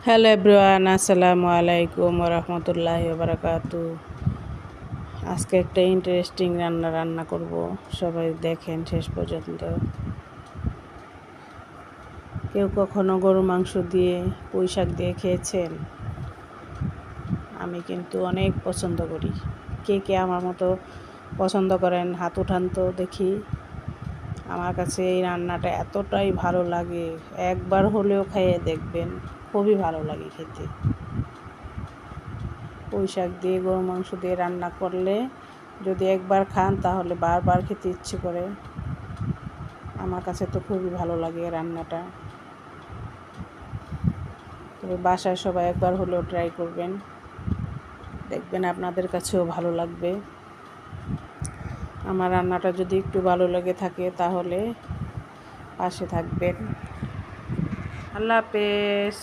Hello everyone, আসসালামু আলাইকুম ওয়া রাহমাতুল্লাহি ওয়া বারাকাতু। আজকে একটা ইন্টারেস্টিং রান্না করব, সবাই দেখেন শেষ পর্যন্ত। কেউ কখনো গরু মাংস দিয়ে পুঁই শাক দিয়ে খেয়েছেন? আমি কিন্তু অনেক পছন্দ করি। কে কে আমার মতো পছন্দ করেন হাত উঠান তো দেখি। আমার কাছে এই রান্নাটা এতটাই ভালো লাগে, একবার হলেও খেয়ে দেখবেন, খুবই ভালো লাগে খেতে। পুঁই শাক দিয়ে গরু মাংস দিয়ে রান্না করলে যদি একবার খান তাহলে বারবার খেতে ইচ্ছে করে। আমার কাছে তো খুবই ভালো লাগে রান্নাটা। তবে বাসায় সবাই একবার হলেও ট্রাই করবেন, দেখবেন আপনাদের কাছেও ভালো লাগবে। আমার রান্নাটা যদি একটু ভালো লেগে থাকে তাহলে পাশে থাকবেন। আল্লাহ হাফেজ।